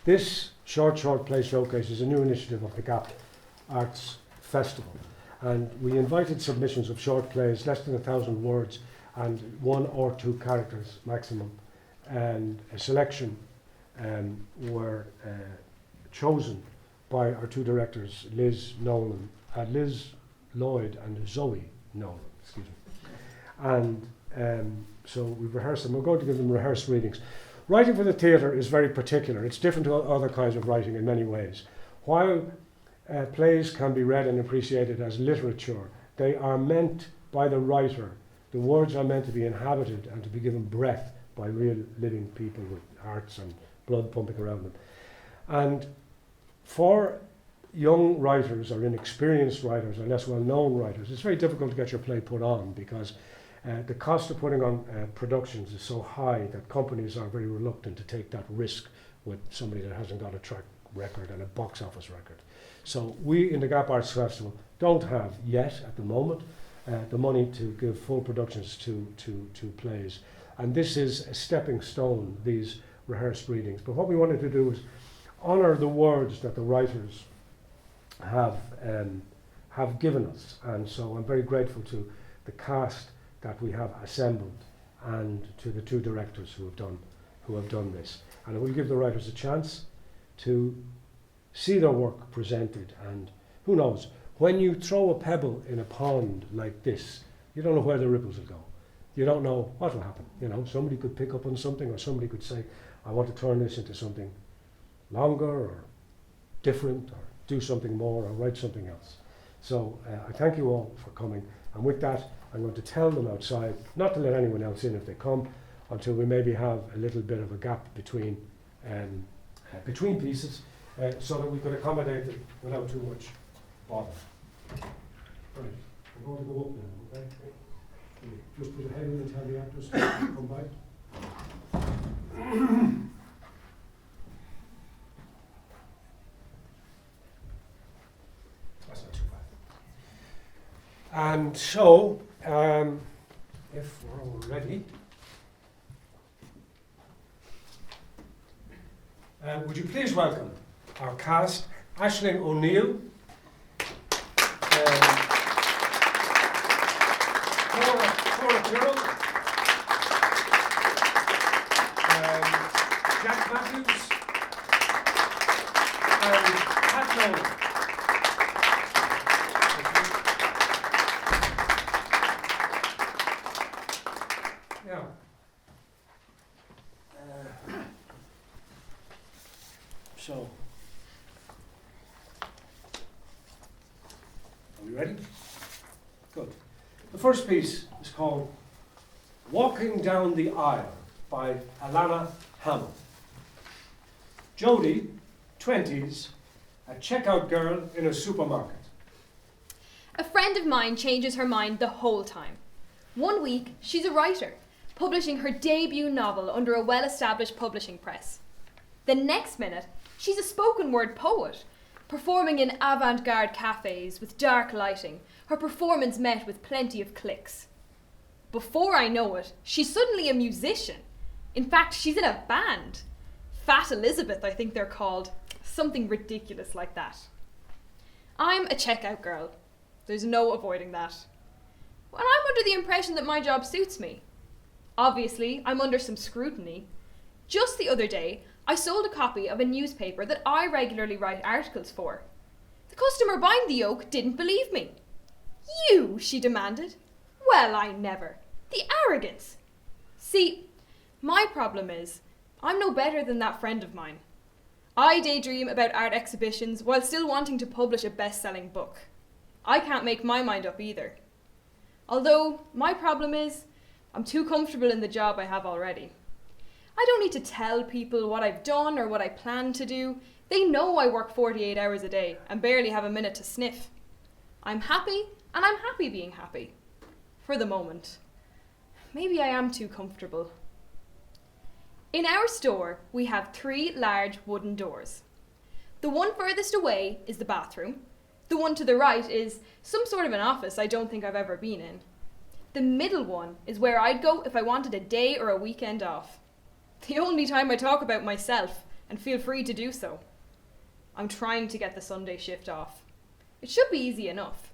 This short play showcase is a new initiative of the Gap Arts Festival, and we invited submissions of short plays, less than 1,000 words and 1 or 2 characters maximum, and a selection were chosen by our 2 directors, Liz Lloyd and Zoe Nolan, excuse me. And so we've rehearsed them. We're going to give them rehearsed readings. Writing for the theatre is very particular. It's different to other kinds of writing in many ways. While plays can be read and appreciated as literature, they are meant by the writer. The words are meant to be inhabited and to be given breath by real living people with hearts and blood pumping around them. And for young writers or inexperienced writers or less well-known writers, it's very difficult to get your play put on because the cost of putting on productions is so high that companies are very reluctant to take that risk with somebody that hasn't got a track record and a box office record. So we in the Gap Arts Festival don't have yet at the moment the money to give full productions to plays. And this is a stepping stone, these rehearsed readings. But what we wanted to do is honour the words that the writers have given us. And so I'm very grateful to the cast that we have assembled and to the 2 directors who have done this. And it will give the writers a chance to see their work presented. And who knows, when you throw a pebble in a pond like this, you don't know where the ripples will go. You don't know what will happen. You know, somebody could pick up on something, or somebody could say, I want to turn this into something longer or different, or do something more, or write something else. So I thank you all for coming. And with that, I'm going to tell them outside not to let anyone else in if they come, until we maybe have a little bit of a gap between pieces, so that we could accommodate it without too much bother. Right, I'm going to go up now, okay? Just put a head in and tell the actors to come by. That's not too bad. And so, if we're all ready, would you please welcome our cast, Aisling O'Neill, Jack Matthews, and Pat Nolan. Yeah. So, are we ready? Good. The first piece is called Walking Down the Aisle by Álanna, Hammel. Jodie, 20s, a checkout girl in a supermarket. A friend of mine changes her mind the whole time. One week, she's a writer, publishing her debut novel under a well-established publishing press. The next minute, she's a spoken word poet, performing in avant-garde cafes with dark lighting, her performance met with plenty of clicks. Before I know it, she's suddenly a musician. In fact, she's in a band. Fat Elizabeth, I think they're called. Something ridiculous like that. I'm a checkout girl. There's no avoiding that. And I'm under the impression that my job suits me. Obviously, I'm under some scrutiny. Just the other day, I sold a copy of a newspaper that I regularly write articles for. The customer buying the yoke didn't believe me. You, she demanded. Well, I never. The arrogance. See, my problem is, I'm no better than that friend of mine. I daydream about art exhibitions while still wanting to publish a best-selling book. I can't make my mind up either. Although, my problem is, I'm too comfortable in the job I have already. I don't need to tell people what I've done or what I plan to do. They know I work 48 hours a day and barely have a minute to sniff. I'm happy, and I'm happy being happy. For the moment. Maybe I am too comfortable. In our store, we have 3 large wooden doors. The one furthest away is the bathroom. The one to the right is some sort of an office I don't think I've ever been in. The middle one is where I'd go if I wanted a day or a weekend off. The only time I talk about myself and feel free to do so. I'm trying to get the Sunday shift off. It should be easy enough.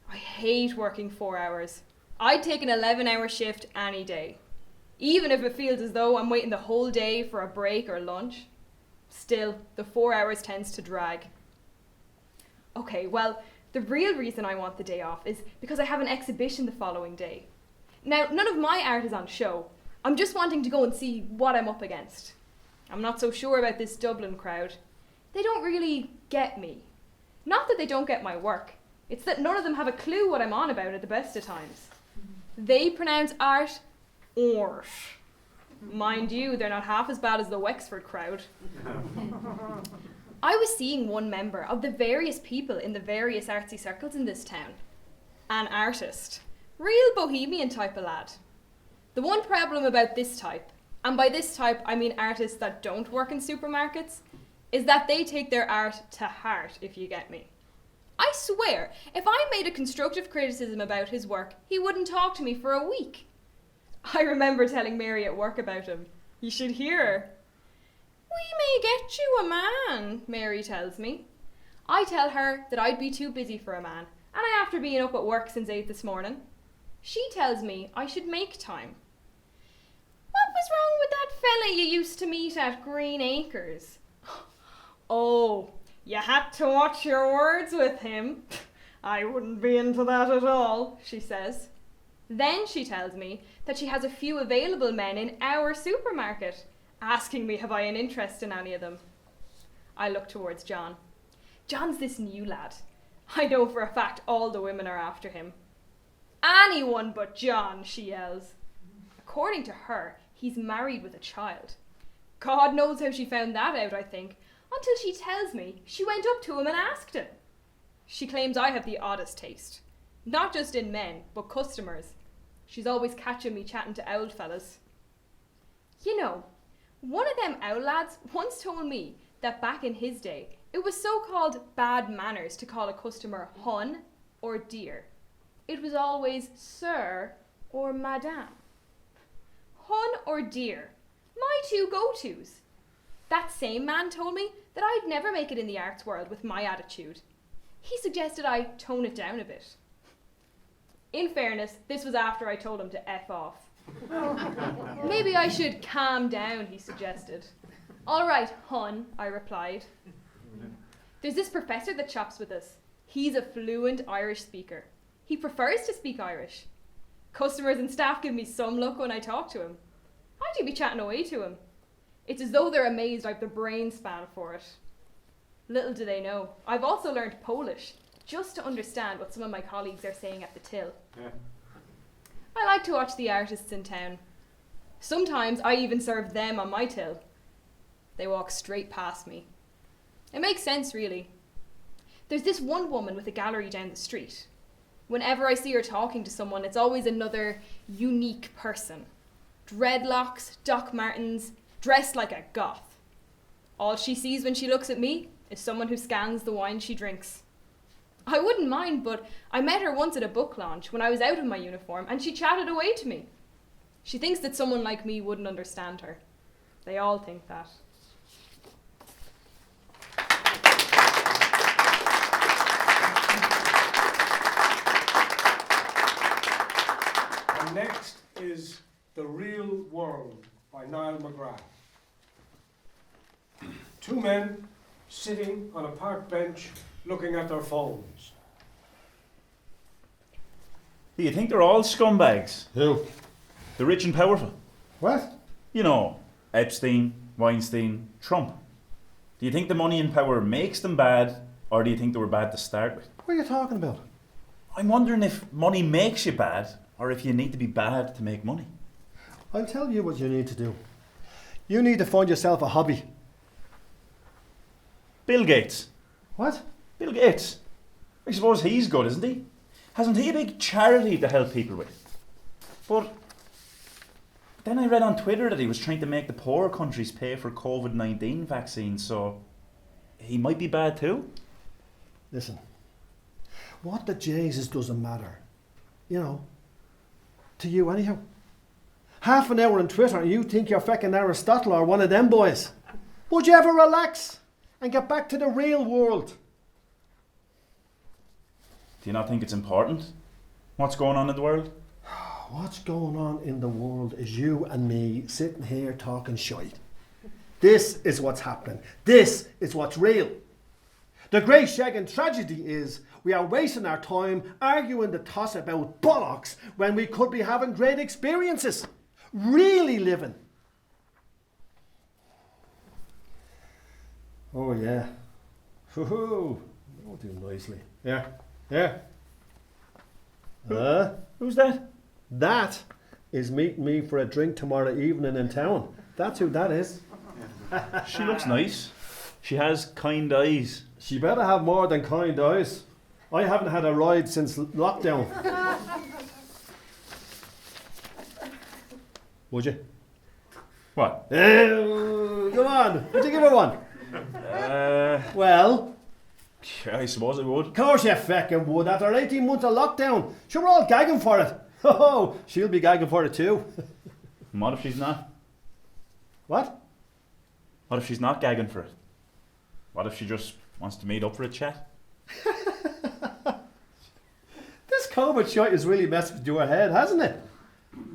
I hate working 4 hours. I'd take an 11-hour shift any day, even if it feels as though I'm waiting the whole day for a break or lunch. Still, the 4 hours tends to drag. Okay, well, the real reason I want the day off is because I have an exhibition the following day. Now, none of my art is on show. I'm just wanting to go and see what I'm up against. I'm not so sure about this Dublin crowd. They don't really get me. Not that they don't get my work. It's that none of them have a clue what I'm on about at the best of times. They pronounce art ort. Mind you, they're not half as bad as the Wexford crowd. I was seeing one member of the various people in the various artsy circles in this town. An artist. Real bohemian type of lad. The one problem about this type, and by this type I mean artists that don't work in supermarkets, is that they take their art to heart, if you get me. I swear, if I made a constructive criticism about his work, he wouldn't talk to me for a week. I remember telling Mary at work about him. You should hear her. "We may get you a man," Mary tells me. I tell her that I'd be too busy for a man, and I after being up at work since 8 this morning. She tells me I should make time. "What was wrong with that fella you used to meet at Green Acres?" "Oh, you had to watch your words with him." "I wouldn't be into that at all," she says. Then she tells me that she has a few available men in our supermarket, asking me have I an interest in any of them. I look towards John. John's this new lad. I know for a fact all the women are after him. "Anyone but John," she yells. According to her, he's married with a child. God knows how she found that out, I think, until she tells me she went up to him and asked him. She claims I have the oddest taste. Not just in men, but customers. She's always catching me chatting to old fellas. You know, one of them owl lads once told me that back in his day, it was so-called bad manners to call a customer hun or dear. It was always sir or madame. Hun or dear, my two go-tos. That same man told me that I'd never make it in the arts world with my attitude. He suggested I tone it down a bit. In fairness, this was after I told him to F off. "Maybe I should calm down," he suggested. "All right, hun," I replied. There's this professor that shops with us. He's a fluent Irish speaker. He prefers to speak Irish. Customers and staff give me some look when I talk to him. I do be chatting away to him. It's as though they're amazed I've the brain span for it. Little do they know, I've also learned Polish, just to understand what some of my colleagues are saying at the till. Yeah. I like to watch the artists in town. Sometimes I even serve them on my till. They walk straight past me. It makes sense, really. There's this one woman with a gallery down the street. Whenever I see her talking to someone, it's always another unique person. Dreadlocks, Doc Martens, dressed like a goth. All she sees when she looks at me is someone who scans the wine she drinks. I wouldn't mind, but I met her once at a book launch when I was out of my uniform and she chatted away to me. She thinks that someone like me wouldn't understand her. They all think that. And next is The Real World by Niall McGrath. Two men sitting on a park bench looking at their phones. Do you think they're all scumbags? Who? The rich and powerful. What? You know, Epstein, Weinstein, Trump. Do you think the money and power makes them bad, or do you think they were bad to start with? What are you talking about? I'm wondering if money makes you bad, or if you need to be bad to make money. I'll tell you what you need to do. You need to find yourself a hobby. Bill Gates. What? Bill Gates. I suppose he's good, isn't he? Hasn't he a big charity to help people with? But then I read on Twitter that he was trying to make the poorer countries pay for COVID-19 vaccines, so he might be bad too. Listen, what the Jesus doesn't matter. You know, to you anyhow. Half an hour on Twitter and you think you're feckin' Aristotle or one of them boys. Would you ever relax and get back to the real world? Do you not think it's important? What's going on in the world? What's going on in the world is you and me sitting here talking shite. This is what's happening. This is what's real. The great shagging tragedy is we are wasting our time arguing the toss about bollocks when we could be having great experiences. Really living. Oh yeah. Hoo-hoo. Don't do noisily. Yeah. Yeah. Who's that? That is meeting me for a drink tomorrow evening in town. That's who that is. She looks nice. She has kind eyes. She better have more than kind eyes. I haven't had a ride since lockdown. Would you? What? Come on. Would you give her one? Well, I suppose I would. of course you feckin' would. After 18 months of lockdown, sure we're all gagging for it. Oh, she'll be gagging for it too. And what if she's not? What? What if she's not gagging for it? What if she just wants to meet up for a chat? This COVID shite has really messed with your head, hasn't it?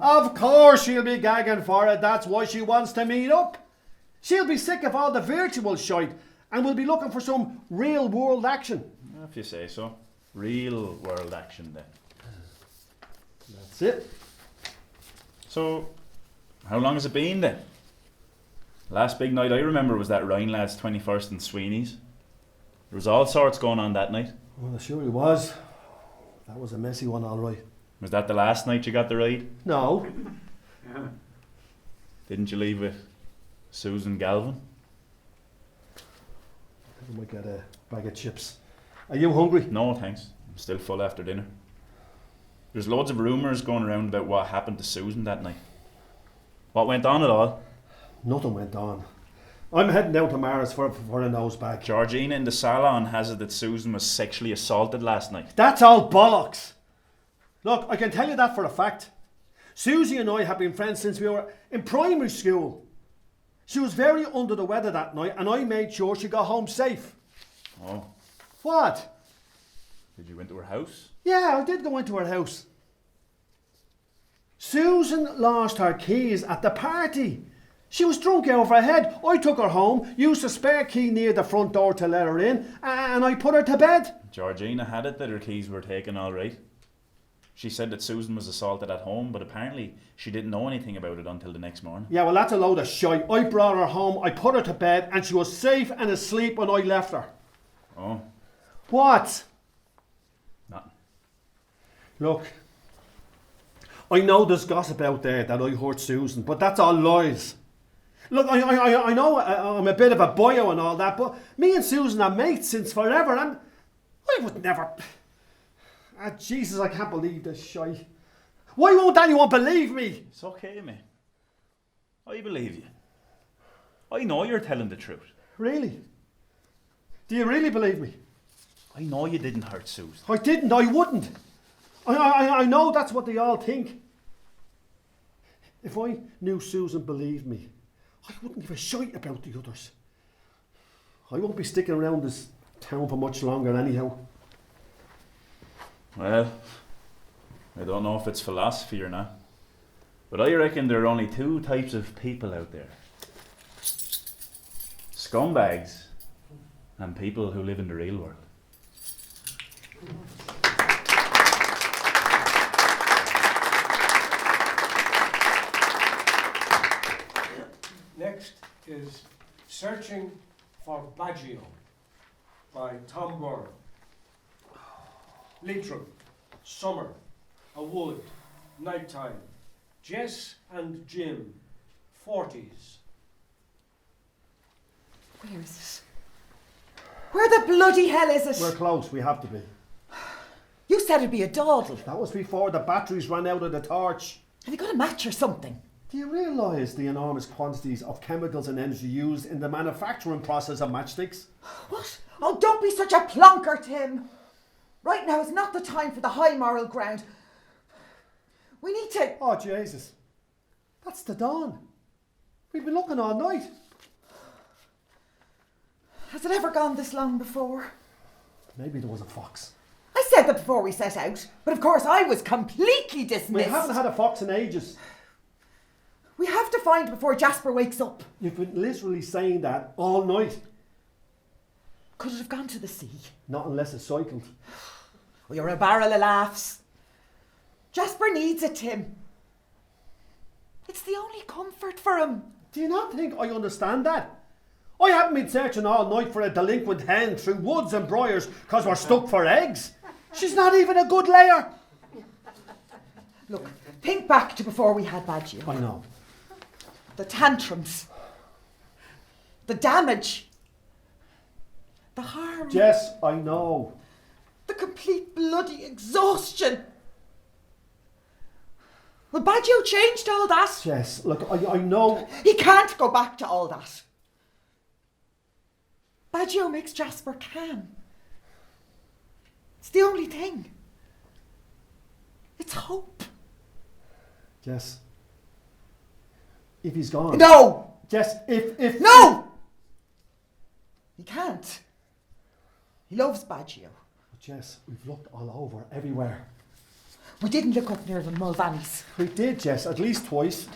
Of course she'll be gagging for it. That's why she wants to meet up. She'll be sick of all the virtual shite and will be looking for some real world action. If you say so. Real world action then. That's it. So, how long has it been then? Last big night I remember was that Ryan lad's 21st in Sweeney's. There was all sorts going on that night. Well, it surely was. That was a messy one, all right. Was that the last night you got the ride? No. Didn't you leave with Susan Galvin? I think I might get a bag of chips. Are you hungry? No, thanks. I'm still full after dinner. There's loads of rumours going around about what happened to Susan that night. What went on at all? Nothing went on. I'm heading down to Mars for a nose bag. Georgina in the salon has it that Susan was sexually assaulted last night. That's all bollocks. Look, I can tell you that for a fact. Susie and I have been friends since we were in primary school. She was very under the weather that night and I made sure she got home safe. Oh, What? did you go into her house? Yeah, I did go into her house. Susan lost her keys at the party. She was drunk out of her head. I took her home, used a spare key near the front door to let her in, and I put her to bed. Georgina had it that her keys were taken all right. She said that Susan was assaulted at home, but apparently she didn't know anything about it until the next morning. Yeah, well, that's a load of shite. I brought her home, I put her to bed, and she was safe and asleep when I left her. Oh, What? nothing. Look, I know there's gossip out there that I hurt Susan, but that's all lies. Look, I know I'm a bit of a boyo and all that, but me and Susan are mates since forever, and I would never... Ah, Jesus, I can't believe this shite. Why won't anyone believe me? It's okay, mate. I believe you. I know you're telling the truth. Really? Do you really believe me? I know you didn't hurt Susan. I didn't, I wouldn't. I know that's what they all think. If I knew Susan believed me, I wouldn't give a shite about the others. I won't be sticking around this town for much longer anyhow. Well, I don't know if it's philosophy or not, but I reckon there are only two types of people out there. Scumbags and people who live in the real world. Next is Searching for Baggio by Tom Byrne. Leitrim, summer, a wood, nighttime. Jess and Jim, 40s. Where is it? Where the bloody hell is it? We're close, we have to be. You said it'd be a dawdle. That was before the batteries ran out of the torch. Have you got a match or something? Do you realise the enormous quantities of chemicals and energy used in the manufacturing process of matchsticks? What? Oh, don't be such a plonker, Tim. Right now is not the time for the high moral ground. We need to... Oh, Jesus. That's the dawn. We've been looking all night. Has it ever gone this long before? Maybe there was a fox. I said that before we set out, but of course I was completely dismissed. We haven't had a fox in ages. We have to find before Jasper wakes up. You've been literally saying that all night. Could it have gone to the sea? Not unless it cycled. Well, you're a barrel of laughs. Jasper needs it, Tim. It's the only comfort for him. Do you not think I understand that? I haven't been searching all night for a delinquent hen through woods and briars because we're stuck for eggs. She's not even a good layer. Look, think back to before we had Baggio. I know. The tantrums. The damage. The harm. Jess, I know. The complete bloody exhaustion. Well, Baggio changed all that. Jess, look, I know. He can't go back to all that. Baggio makes Jasper calm. It's the only thing. It's hope. Jess, if he's gone. No! Jess, if... No! He can't. He loves Baggio. Jess, we've looked all over, everywhere. We didn't look up near the Mulvannies. We did, Jess, at least twice.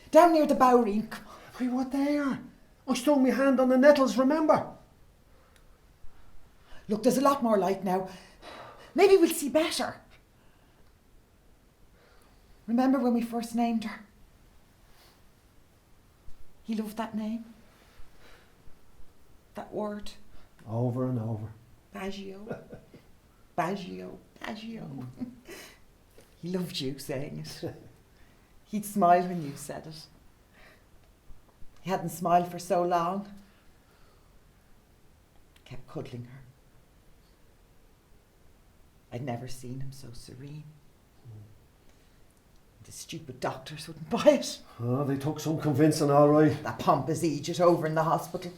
Down near the Bowery. We were there. I stuck my hand on the nettles, remember? Look, there's a lot more light now. Maybe we'll see better. Remember when we first named her? He loved that name. That word. Over and over. Baggio. Baggio. Baggio. He loved you saying it. He'd smile when you said it. He hadn't smiled for so long. Kept cuddling her. I'd never seen him so serene. The stupid doctors wouldn't buy it. Oh, they took some convincing, all right. That pompous Egypt over in the hospital.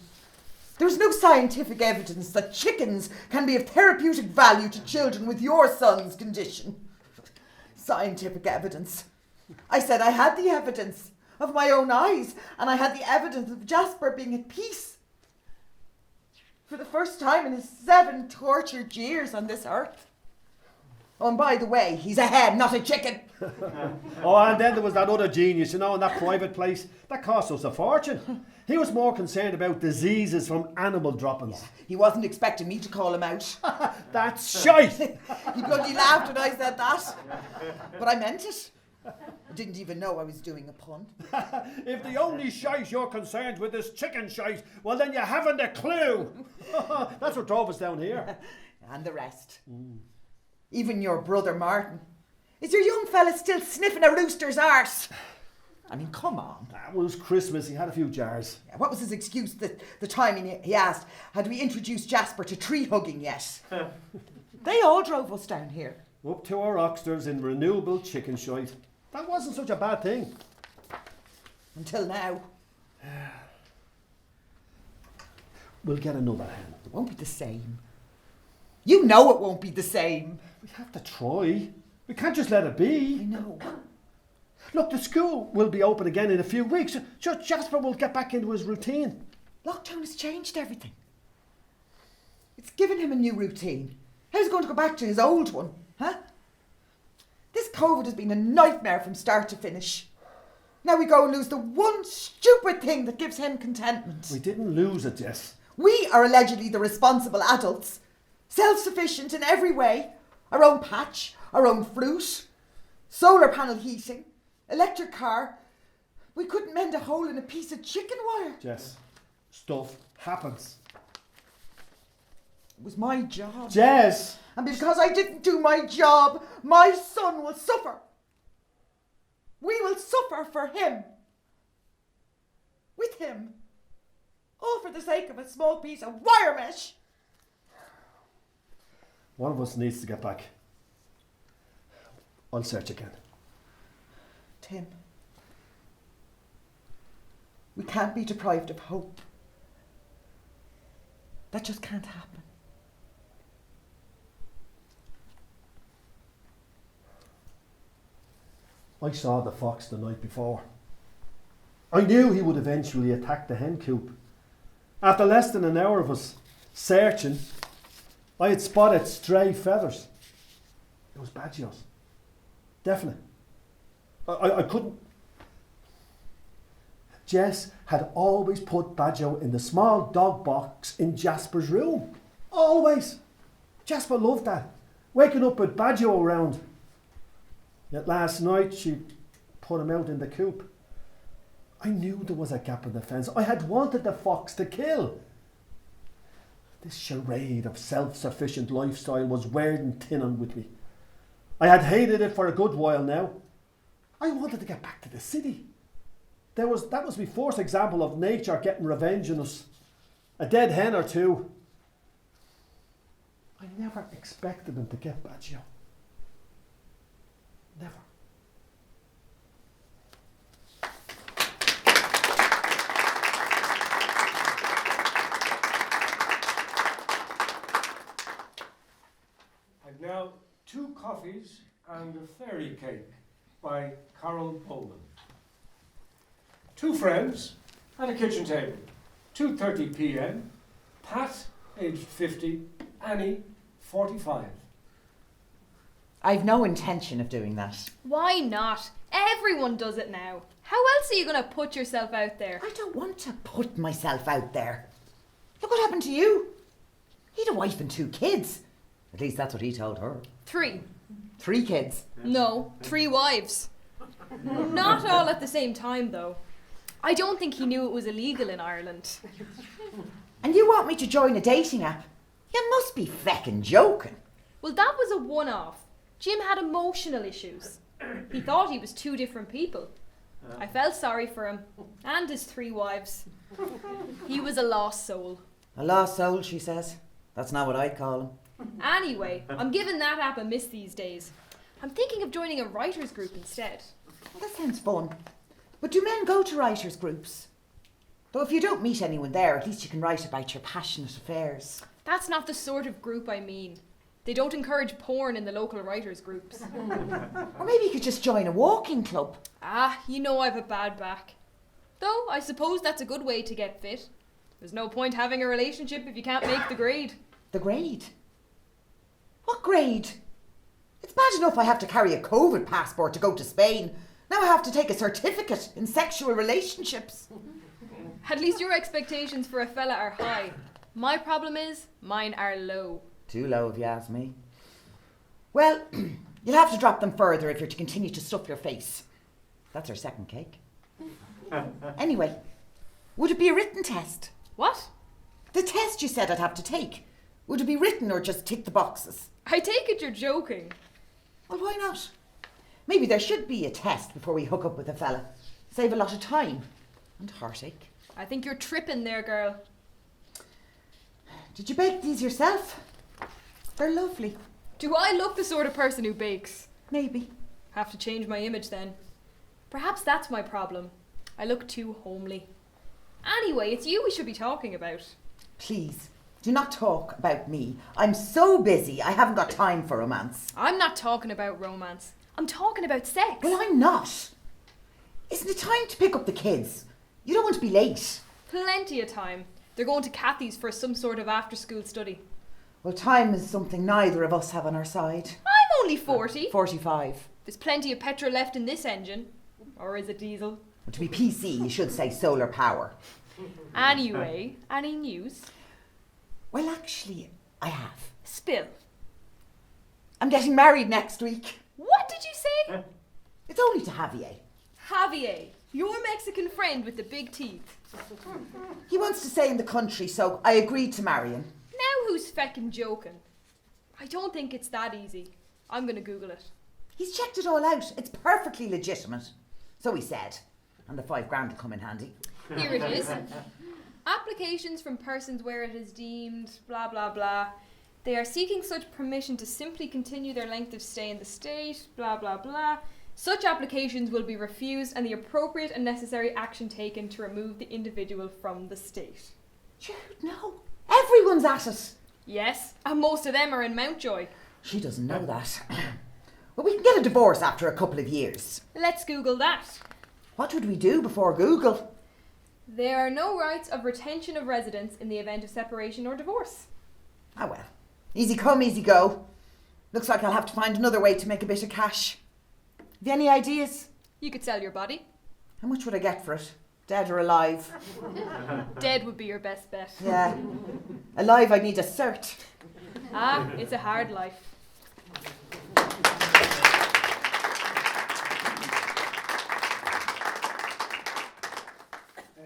There's no scientific evidence that chickens can be of therapeutic value to children with your son's condition. Scientific evidence. I said I had the evidence of my own eyes, and I had the evidence of Jasper being at peace. For the first time in his 7 tortured years on this earth. Oh, and by the way, he's a hen, not a chicken. Oh, and then there was that other genius, you know, in that private place. That cost us a fortune. He was more concerned about diseases from animal droppings. He wasn't expecting me to call him out. That's shite! He bloody laughed when I said that. But I meant it. I didn't even know I was doing a pun. If the only shite you're concerned with is chicken shite, well then you haven't a clue. That's what drove us down here. And the rest. Even your brother Martin. Is your young fella still sniffing a rooster's arse? I mean, come on. That was Christmas, he had a few jars. What was his excuse the time he asked, had we introduced Jasper to tree hugging yet? They all drove us down here. Up to our oxters in renewable chicken shite. That wasn't such a bad thing. Until now. We'll get another hen. It won't be the same. You know it won't be the same. We have to try. We can't just let it be. I know. Look, the school will be open again in a few weeks. Sure, Jasper will get back into his routine. Lockdown has changed everything. It's given him a new routine. How's he going to go back to his old one, huh? This COVID has been a nightmare from start to finish. Now we go and lose the one stupid thing that gives him contentment. We didn't lose it, Jess. We are allegedly the responsible adults, self-sufficient in every way. Our own patch, our own fruit, solar panel heating, electric car. We couldn't mend a hole in a piece of chicken wire. Jess, stuff happens. It was my job. Jess! And because I didn't do my job, my son will suffer. We will suffer for him. With him. All for the sake of a small piece of wire mesh. One of us needs to get back. I'll search again. Tim, we can't be deprived of hope. That just can't happen. I saw the fox the night before. I knew he would eventually attack the hen coop. After less than an hour of us searching, I had spotted stray feathers. It was Badgio's. Definite. I couldn't. Jess had always put Badgio in the small dog box in Jasper's room. Always. Jasper loved that. Waking up with Badgio around. Yet last night she put him out in the coop. I knew there was a gap in the fence. I had wanted the fox to kill. This charade of self-sufficient lifestyle was wearing thin on with me. I had hated it for a good while now. I wanted to get back to the city. That was my first example of nature getting revenge on us. A dead hen or two. I never expected him to get Badgio. Never. And now, 2 coffees and a fairy cake by Carol Boland. 2 friends at a kitchen table. 2:30 p.m. Pat, aged 50. Annie, 45. I've no intention of doing that. Why not? Everyone does it now. How else are you going to put yourself out there? I don't want to put myself out there. Look what happened to you. He had a wife and 2 kids. At least that's what he told her. 3. 3 kids. No, 3 wives. Not all at the same time, though. I don't think he knew it was illegal in Ireland. And you want me to join a dating app? You must be feckin' joking. Well, that was a one-off. Jim had emotional issues. He thought he was 2 different people. I felt sorry for him. And his 3 wives. He was a lost soul. A lost soul, she says. That's not what I'd call him. Anyway, I'm giving that app a miss these days. I'm thinking of joining a writers group instead. That sounds fun. But do men go to writers' groups? Though if you don't meet anyone there, at least you can write about your passionate affairs. That's not the sort of group I mean. They don't encourage porn in the local writers' groups. Or maybe you could just join a walking club. Ah, you know I've a bad back. Though, I suppose that's a good way to get fit. There's no point having a relationship if you can't make the grade. The grade? What grade? It's bad enough I have to carry a COVID passport to go to Spain. Now I have to take a certificate in sexual relationships. At least your expectations for a fella are high. My problem is, mine are low. Too low if you ask me. Well, you'll have to drop them further if you're to continue to stuff your face. That's our second cake. Anyway, would it be a written test? What? The test you said I'd have to take. Would it be written or just tick the boxes? I take it you're joking. Well, why not? Maybe there should be a test before we hook up with a fella. Save a lot of time and heartache. I think you're tripping there, girl. Did you bake these yourself? They're lovely. Do I look the sort of person who bakes? Maybe. Have to change my image then. Perhaps that's my problem. I look too homely. Anyway, it's you we should be talking about. Please, do not talk about me. I'm so busy, I haven't got time for romance. I'm not talking about romance. I'm talking about sex. Well, I'm not. Isn't it time to pick up the kids? You don't want to be late. Plenty of time. They're going to Kathy's for some sort of after-school study. Well, time is something neither of us have on our side. I'm only 40. 45. There's plenty of petrol left in this engine. Or is it diesel? Well, to be PC, you should say solar power. Anyway, any news? Well, actually, I have. Spill. I'm getting married next week. What did you say? It's only to Javier. Javier, your Mexican friend with the big teeth. He wants to stay in the country, so I agreed to marry him. Now who's feckin' joking? I don't think it's that easy. I'm gonna Google it. He's checked it all out. It's perfectly legitimate. So he said. And the £5,000 will come in handy. Here it is. Applications from persons where it is deemed blah blah blah. They are seeking such permission to simply continue their length of stay in the state, blah blah blah. Such applications will be refused and the appropriate and necessary action taken to remove the individual from the state. Jude, no. Everyone's at it. Yes, and most of them are in Mountjoy. She doesn't know that. But we can get a divorce after a couple of years. Let's Google that. What would we do before Google? There are no rights of retention of residence in the event of separation or divorce. Ah well, easy come, easy go. Looks like I'll have to find another way to make a bit of cash. Have you any ideas? You could sell your body. How much would I get for it? Dead or alive? Dead would be your best bet. Yeah. Alive, I need a cert. Ah, it's a hard life.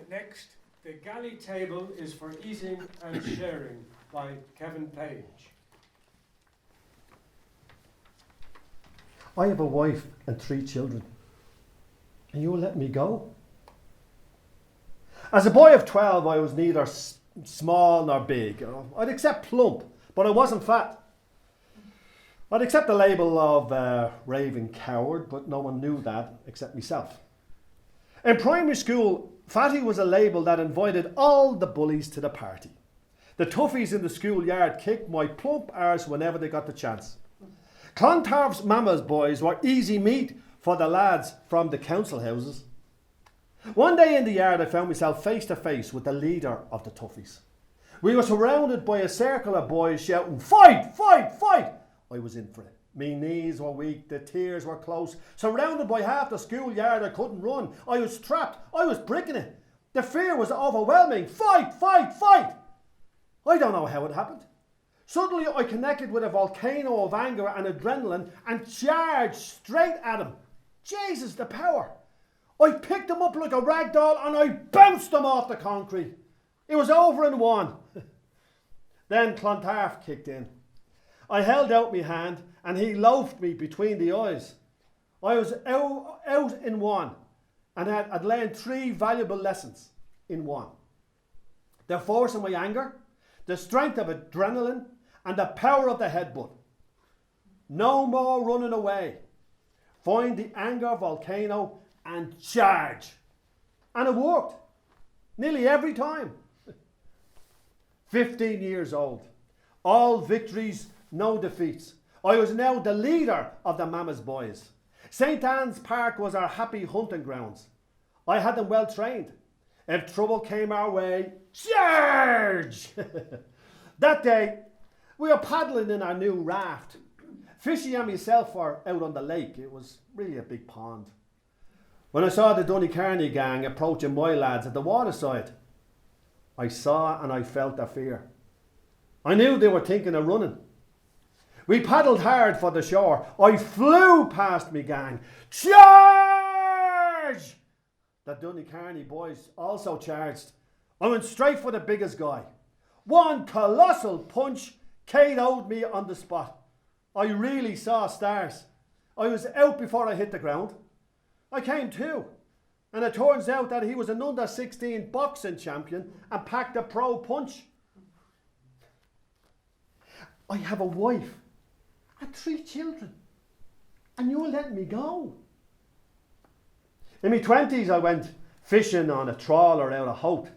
Next, the Galley Table is for eating and sharing by Kevin Page. I have a wife and 3 children, and you will let me go? As a boy of 12, I was neither small nor big. I'd accept plump, but I wasn't fat. I'd accept the label of raving coward, but no one knew that except myself. In primary school, fatty was a label that invited all the bullies to the party. The toughies in the schoolyard kicked my plump arse whenever they got the chance. Clontarf's mama's boys were easy meat for the lads from the council houses. One day in the yard I found myself face to face with the leader of the toughies. We were surrounded by a circle of boys shouting, "Fight! Fight! Fight!" I was in for it. My knees were weak, the tears were close. Surrounded by half the schoolyard, I couldn't run. I was trapped, I was bricking it. The fear was overwhelming. Fight! Fight! Fight! I don't know how it happened. Suddenly I connected with a volcano of anger and adrenaline and charged straight at him. Jesus, the power. I picked him up like a rag doll and I bounced him off the concrete. It was over in one. Then Clontarf kicked in. I held out my hand and he loafed me between the eyes. I was out in one and had learned 3 valuable lessons in one. The force of my anger, the strength of adrenaline, and the power of the headbutt. No more running away. Find the anger volcano and charge. And it worked. Nearly every time. 15 years old. All victories, no defeats. I was now the leader of the Mama's boys. St. Anne's Park was our happy hunting grounds. I had them well trained. If trouble came our way, charge! That day, we were paddling in our new raft. Fishy and myself were out on the lake. It was really a big pond. When I saw the Donnycarney gang approaching my lads at the waterside, I saw and I felt their fear. I knew they were thinking of running. We paddled hard for the shore. I flew past me gang. Charge! The Donnycarney boys also charged. I went straight for the biggest guy. One colossal punch KO'd me on the spot. I really saw stars. I was out before I hit the ground. I came to, and it turns out that he was an under-16 boxing champion and packed a pro punch. I have a wife and 3 children, and you'll let me go. In my 20s, I went fishing on a trawler out of Hope.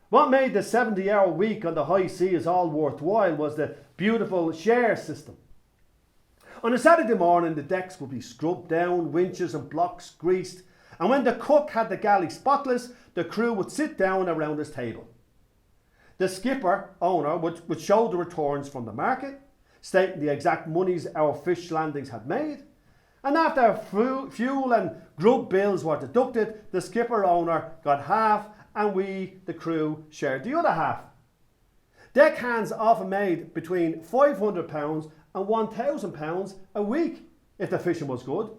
What made the 70-hour week on the high seas all worthwhile was the beautiful share system. On a Saturday morning, the decks would be scrubbed down, winches and blocks greased, and when the cook had the galley spotless, the crew would sit down around his table. The skipper, owner, would show the returns from the market, stating the exact monies our fish landings had made, and after fuel and grub bills were deducted, the skipper owner got half and we, the crew, shared the other half. Deckhands often made between £500 and £1,000 a week if the fishing was good.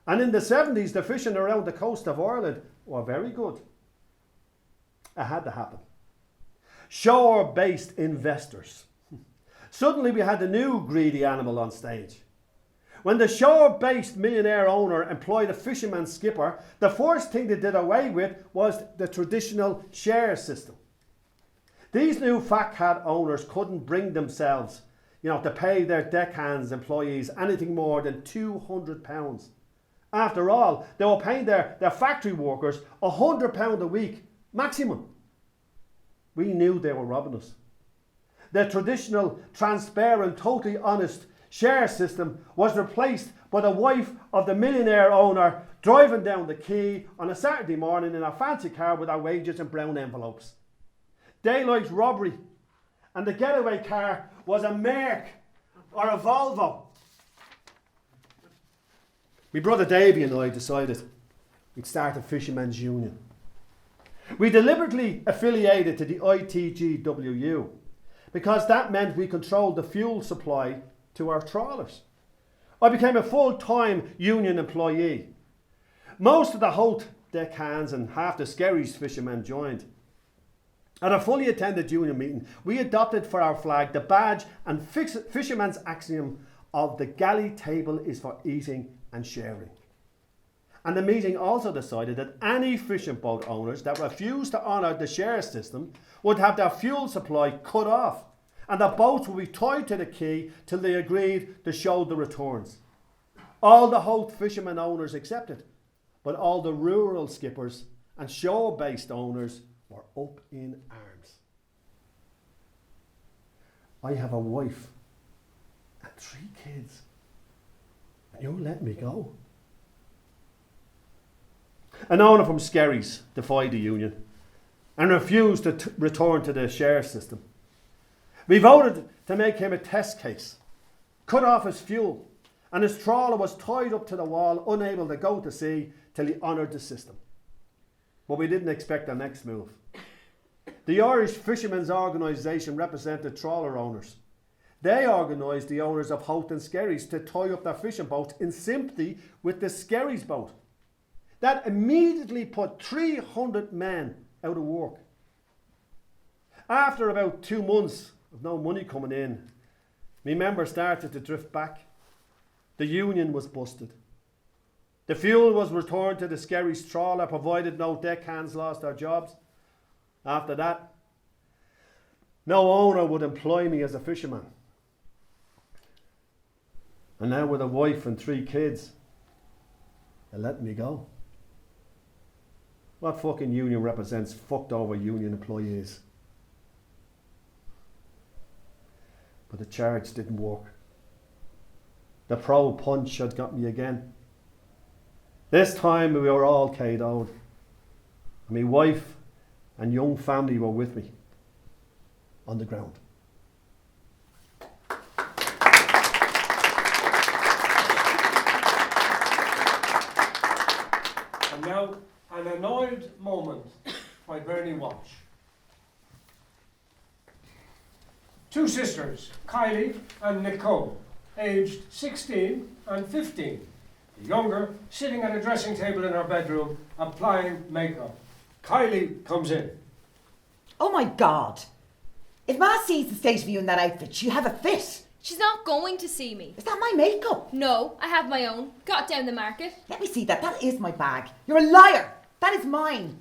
And in the 70s, the fishing around the coast of Ireland were very good. It had to happen. Shore-based investors. Suddenly we had a new greedy animal on stage. When the shore-based millionaire owner employed a fisherman skipper, the first thing they did away with was the traditional share system. These new fat cat owners couldn't bring themselves, to pay their deckhands employees anything more than £200. After all, they were paying their factory workers £100 a week, maximum. We knew they were robbing us. The traditional, transparent, totally honest share system was replaced by the wife of the millionaire owner driving down the quay on a Saturday morning in a fancy car with her wages in brown envelopes. Daylight robbery, and the getaway car was a Merc or a Volvo. My brother Davy and I decided we'd start a fishermen's union. We deliberately affiliated to the ITGWU because that meant we controlled the fuel supply to our trawlers. I became a full-time union employee. Most of the Holt deckhands and half the Skerries fishermen joined. At a fully attended union meeting, we adopted for our flag the badge and fisherman's axiom of the Galley Table is for eating and sharing. And the meeting also decided that any fishing boat owners that refused to honour the share system would have their fuel supply cut off, and the boats would be tied to the quay till they agreed to show the returns. All the Holt fishermen owners accepted, but all the rural skippers and shore-based owners were up in arms. I have a wife and 3 kids, and you're letting me go? An owner from Skerries defied the union and refused to return to the share system. We voted to make him a test case, cut off his fuel, and his trawler was tied up to the wall, unable to go to sea till he honoured the system. But we didn't expect the next move. The Irish Fishermen's Organisation represented trawler owners. They organised the owners of Holt and Skerries to tie up their fishing boats in sympathy with the Skerries boat. That immediately put 300 men out of work. After about 2 months of no money coming in, my members started to drift back. The union was busted. The fuel was returned to the Skerries trawler, provided no deckhands lost their jobs. After that, no owner would employ me as a fisherman. And now with a wife and 3 kids, they're letting me go. What fucking union represents fucked over union employees? But the charge didn't work. The pro punch had got me again. This time we were all KO'd. My wife and young family were with me on the ground. And now, An Annoyed Moment by Byrne Walsh. 2 sisters, Kylie and Nicole, aged 16 and 15. The younger sitting at a dressing table in her bedroom, applying makeup. Kylie comes in. Oh my God. If Ma sees the state of you in that outfit, she'll have a fit. She's not going to see me. Is that my makeup? No, I have my own. Got down the market. Let me see that. That is my bag. You're a liar. That is mine.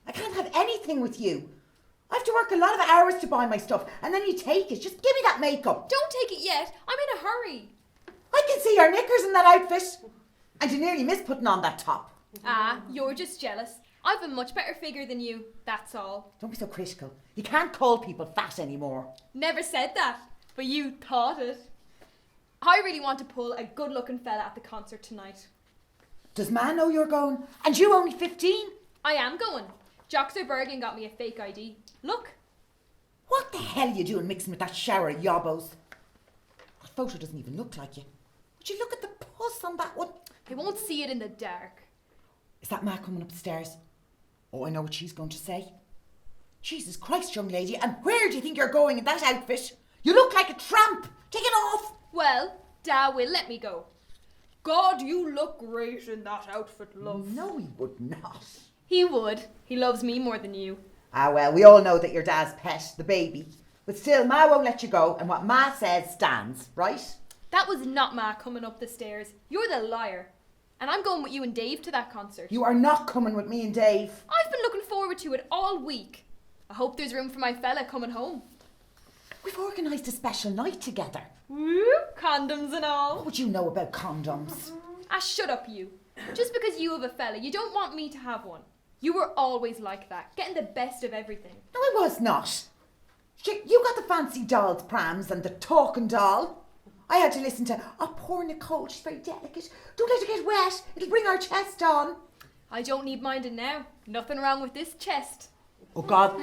I can't have anything with you. I have to work a lot of hours to buy my stuff, and then you take it. Just give me that makeup. Don't take it yet. I'm in a hurry. I can see your knickers in that outfit. And you nearly missed putting on that top. Ah, you're just jealous. I've a much better figure than you, that's all. Don't be so critical. You can't call people fat anymore. Never said that, but you thought it. I really want to pull a good-looking fella at the concert tonight. Does Ma know you're going? And you only 15? I am going. Joxer Bergen got me a fake ID. Look. What the hell are you doing mixing with that shower of yobbos? That photo doesn't even look like you. Would you look at the pus on that one? They won't see it in the dark. Is that Ma coming upstairs? Oh, I know what she's going to say. Jesus Christ, young lady, and where do you think you're going in that outfit? You look like a tramp. Take it off. Well, Da will let me go. God, you look great in that outfit, love. No, he would not. He would. He loves me more than you. Ah, well, we all know that you're Dad's pet, the baby. But still, Ma won't let you go, and what Ma says stands, right? That was not Ma coming up the stairs. You're the liar. And I'm going with you and Dave to that concert. You are not coming with me and Dave. I've been looking forward to it all week. I hope there's room for my fella coming home. We've organised a special night together. Woo! Condoms and all. What would you know about condoms? Ah, shut up, you. Just because you have a fella, you don't want me to have one. You were always like that, getting the best of everything. No, I was not. You got the fancy doll's prams and the talking doll. I had to listen to, oh, poor Nicole, she's very delicate. Don't let her get wet. It'll bring our chest on. I don't need minding now. Nothing wrong with this chest. Oh, God.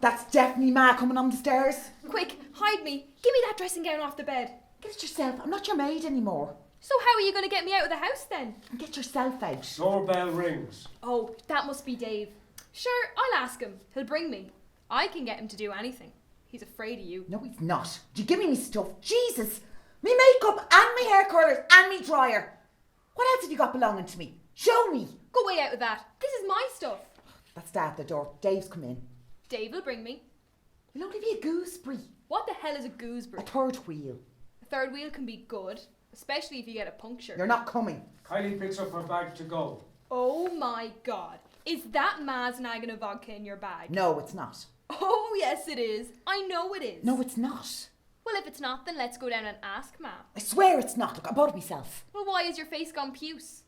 That's definitely Ma coming on the stairs. Quick, hide me. Give me that dressing gown off the bed. Get it yourself. I'm not your maid anymore. So how are you going to get me out of the house then? And get yourself out. Doorbell rings. Oh, that must be Dave. Sure, I'll ask him. He'll bring me. I can get him to do anything. He's afraid of you. No, he's not. Do you give me stuff? Jesus. Me makeup and me hair curlers and me dryer. What else have you got belonging to me? Show me. Go way out of that. This is my stuff. That's Dad at the door. Dave's come in. Dave will bring me. He'll only be a gooseberry. What the hell is a A gooseberry? third wheel. A third wheel can be good, especially if you get a puncture. You're not coming. Kylie picks up her bag to go. Oh my God. Is that Ma's nagging of vodka in your bag? No, it's not. Oh, yes it is. I know it is. No, it's not. Well, if it's not, then let's go down and ask Ma. I swear it's not. Look, I bought it myself. Well, why is your face gone puce?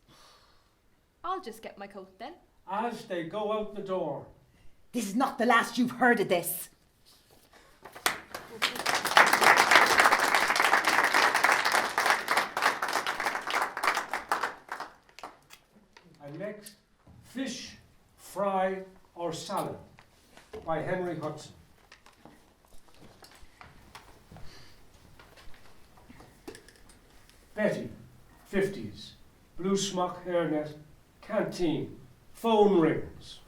I'll just get my coat then. As they go out the door. This is not the last you've heard of this. And next, Fish, Fry or Salad by Henry Hudson. Betty, 50s, blue smock hairnet, canteen, phone rings.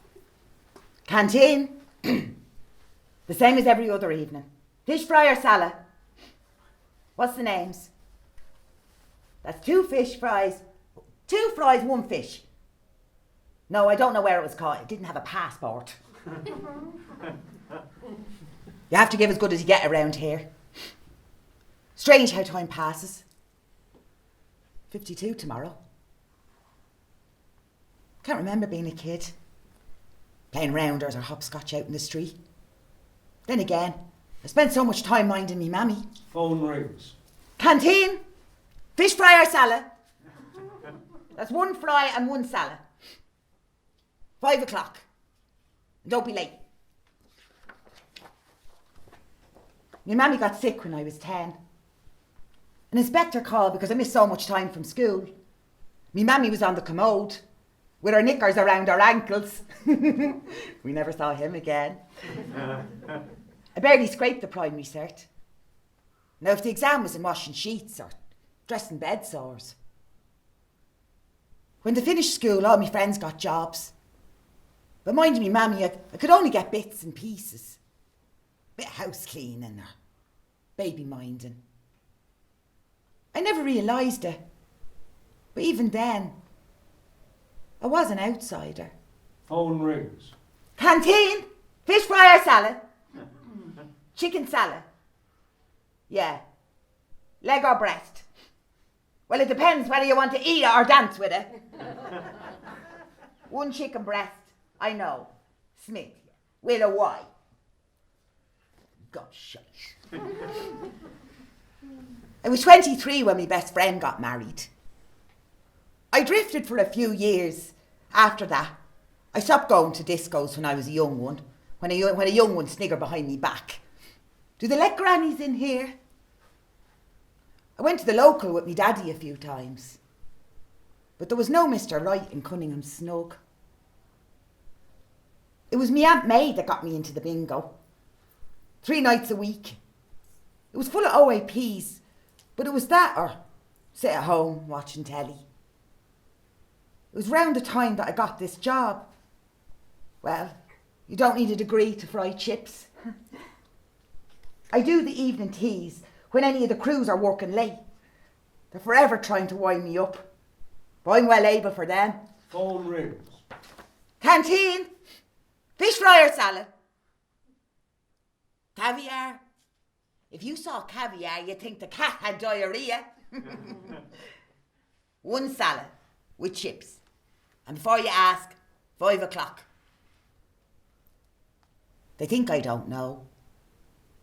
Canteen. The same as every other evening. Fish fry or salad. What's the names? That's 2 fish fries. 2 fries, 1 fish. No, I don't know where it was caught. It didn't have a passport. You have to give as good as you get around here. Strange how time passes. 52 tomorrow. Can't remember being a kid. Playing rounders or hopscotch out in the street. Then again, I spent so much time minding me mammy. Phone rings. Canteen. Fish fry or salad. That's 1 fry and 1 salad. 5 o'clock. Don't be late. My mammy got sick when I was 10. An inspector called because I missed so much time from school. Me mammy was on the commode with her knickers around her ankles. We never saw him again. I barely scraped the primary cert. Now if the exam was in washing sheets or dressing bed sores. When they finished school, all my friends got jobs. But mind me, mammy, I could only get bits and pieces. Bit of house cleaning or baby minding. I never realised it. But even then, I was an outsider. Phone rings. Canteen, fish fry or salad? Chicken salad? Yeah. Leg or breast? Well, it depends whether you want to eat it or dance with it. 1 chicken breast, I know. Smith, with a Y. Gosh. I was 23 when my best friend got married. I drifted for a few years after that. I stopped going to discos when I was a young one, when a young one sniggered behind me back. Do they let grannies in here? I went to the local with me daddy a few times. But there was no Mr. Right in Cunningham Snug. It was me Aunt May that got me into the bingo. 3 nights a week. It was full of OAPs, but it was that or sit at home watching telly. It was round the time that I got this job. Well, you don't need a degree to fry chips. I do the evening teas when any of the crews are working late. They're forever trying to wind me up. But I'm well able for them. Phone rings. Canteen. Fish fry or salad. Caviar. If you saw caviar, you'd think the cat had diarrhea. 1 salad with chips. And before you ask, 5 o'clock. They think I don't know.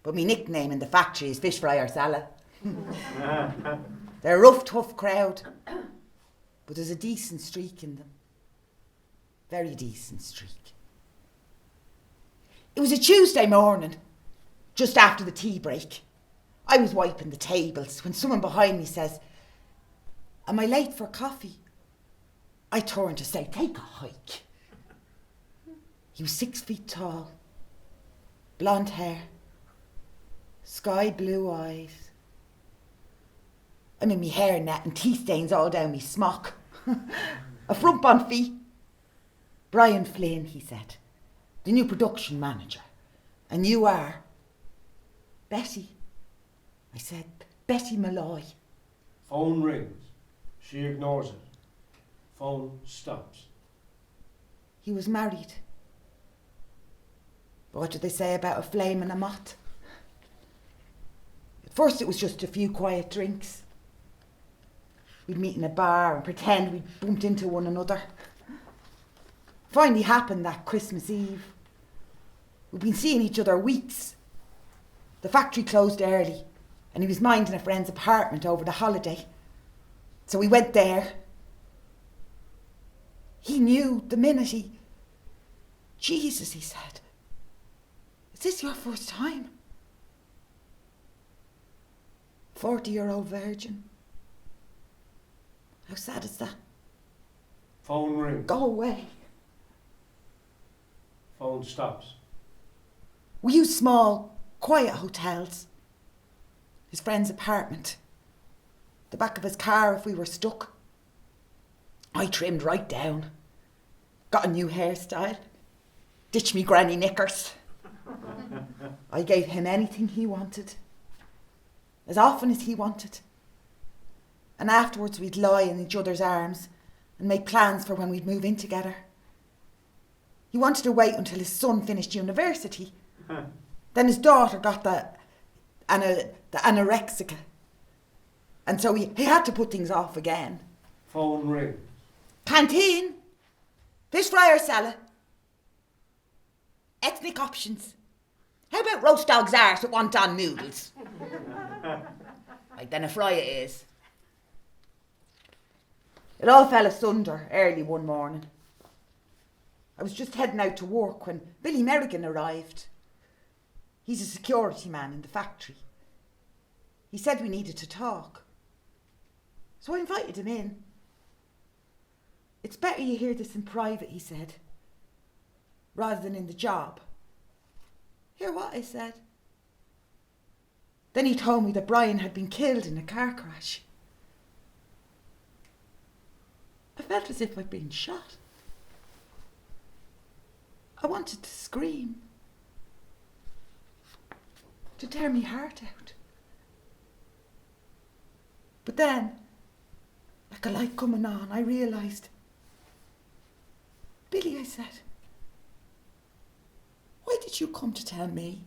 But my nickname in the factory is Fish Fry or Salad. They're a rough, tough crowd. But there's a decent streak in them. Very decent streak. It was a Tuesday morning, just after the tea break. I was wiping the tables when someone behind me says, "Am I late for coffee?" I turned to say, "Take a hike." He was 6 feet tall, blonde hair, sky blue eyes. I'm in me hairnet and tea stains all down me smock. A frump on feet. "Brian Flynn," he said, "the new production manager. And you are?" "Betty," I said, "Betty Malloy." Phone rings. She ignores it. Phone stops. He was married. But what do they say about a flame and a moth? At first it was just a few quiet drinks. We'd meet in a bar and pretend we'd bumped into one another. Finally happened that Christmas Eve. We'd been seeing each other weeks. The factory closed early and he was minding a friend's apartment over the holiday. So we went there. He knew the minute he... "Jesus," he said, "is this your first time?" 40-year-old virgin. How sad is that? Phone rings. Go away. Phone stops. We use small, quiet hotels. His friend's apartment. The back of his car if we were stuck. I trimmed right down. Got a new hairstyle. Ditched me granny knickers. I gave him anything he wanted. As often as he wanted. And afterwards we'd lie in each other's arms and make plans for when we'd move in together. He wanted to wait until his son finished university. Then his daughter got the anorexica. And so he had to put things off again. Phone rings. "Canteen? Fish fry or salad? Ethnic options. How about roast dog's arse with wonton noodles?" Right, then a fry it is. It all fell asunder early one morning. I was just heading out to work when Billy Merrigan arrived. He's a security man in the factory. He said we needed to talk. So I invited him in. "It's better you hear this in private," he said, "rather than in the job." "Hear what?" I said. Then he told me that Brian had been killed in a car crash. I felt as if I'd been shot. I wanted to scream. To tear me heart out. But then, like a light coming on, I realised. "Billy," I said, "why did you come to tell me?